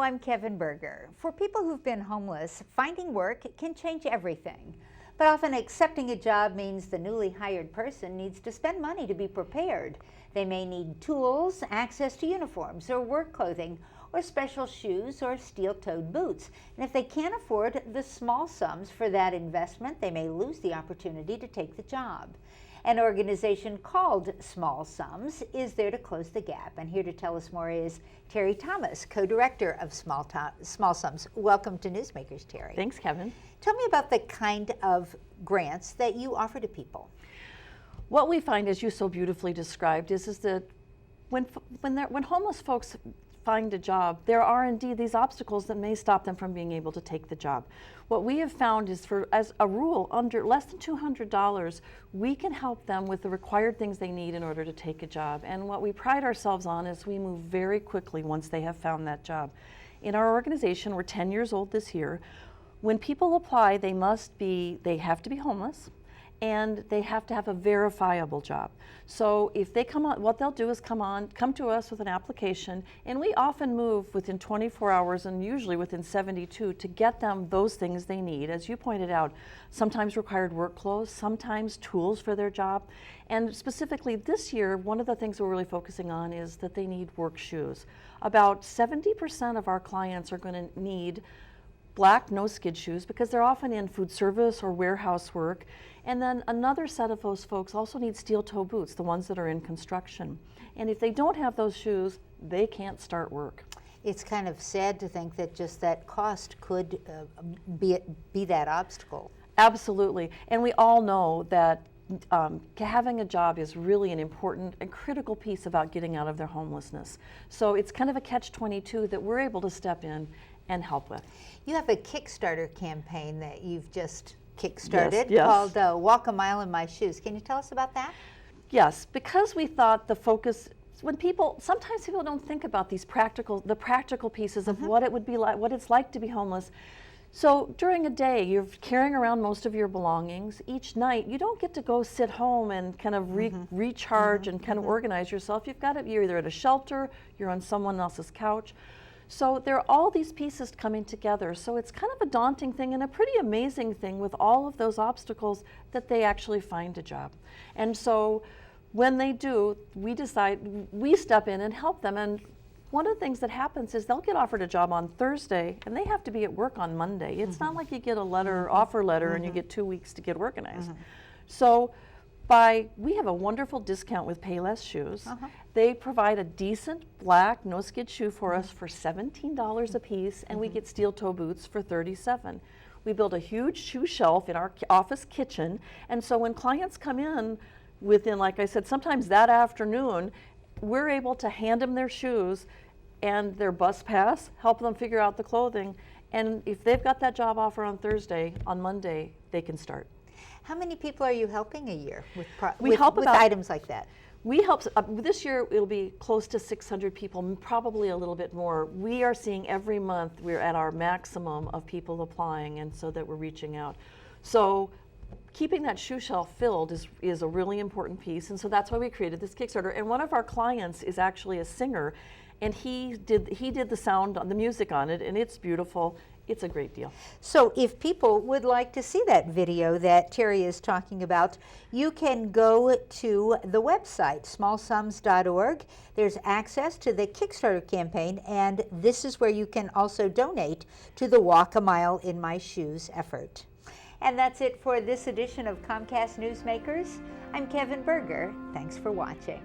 I'm Kevin Berger. For people who've been homeless, finding work can change everything. But often accepting a job means the newly hired person needs to spend money to be prepared. They may need tools, access to uniforms or work clothing, or special shoes or steel-toed boots. And if they can't afford the small sums for that investment, they may lose the opportunity to take the job. An organization called Small Sums is there to close the gap. And here to tell us more is Terre Thomas, co-director of Small Sums. Welcome to Newsmakers, Terre. Thanks, Kevin. Tell me about the kind of grants that you offer to people. What we find, as you so beautifully described, is that when homeless folks find a job, there are indeed these obstacles that may stop them from being able to take the job. What we have found is, as a rule, under less than $200, we can help them with the required things they need in order to take a job. And what we pride ourselves on is we move very quickly once they have found that job. In our organization, we're 10 years old this year. When people apply, they have to be homeless, and they have to have a verifiable job. So if they come on, what they'll do is come to us with an application, and we often move within 24 hours and usually within 72 to get them those things they need. As you pointed out, sometimes required work clothes, sometimes tools for their job. And specifically this year, one of the things we're really focusing on is that they need work shoes. About 70% of our clients are going to need black no-skid shoes because they're often in food service or warehouse work. And then another set of those folks also need steel-toe boots, the ones that are in construction. And if they don't have those shoes, they can't start work. It's kind of sad to think that just that cost could be that obstacle. Absolutely. And we all know that having a job is really an important and critical piece about getting out of their homelessness. So it's kind of a catch-22 that we're able to step in and help with. You have a Kickstarter campaign that you've just kickstarted yes. called Walk a Mile in My Shoes. Can you tell us about that? Yes, because we thought the focus, sometimes people don't think about the practical pieces of what it would be like, what it's like to be homeless. So during a day, you're carrying around most of your belongings. Each night, you don't get to go sit home and kind of recharge and kind of organize yourself. You're either at a shelter, you're on someone else's couch. So there are all these pieces coming together. So it's kind of a daunting thing and a pretty amazing thing with all of those obstacles that they actually find a job. And so when they do, we step in and help them. And one of the things that happens is they'll get offered a job on Thursday and they have to be at work on Monday. It's not like you get a offer letter and you get 2 weeks to get organized. So we have a wonderful discount with Payless Shoes. They provide a decent black no-skid shoe for us for $17 a piece, and we get steel-toe boots for $37. We build a huge shoe shelf in our office kitchen, and so when clients come in within, like I said, sometimes that afternoon, we're able to hand them their shoes and their bus pass, help them figure out the clothing, and if they've got that job offer on Thursday, on Monday, they can start. How many people are you helping a year with items like that? We help, this year it'll be close to 600 people, probably a little bit more. We are seeing every month we're at our maximum of people applying, and so that we're reaching out. So keeping that shoe shelf filled is a really important piece, and so that's why we created this Kickstarter. And one of our clients is actually a singer, and he did the sound, the music on it, and it's beautiful. It's a great deal. So if people would like to see that video that Terre is talking about, you can go to the website, smallsums.org. There's access to the Kickstarter campaign, and this is where you can also donate to the Walk a Mile in My Shoes effort. And that's it for this edition of Comcast Newsmakers. I'm Kevin Berger. Thanks for watching.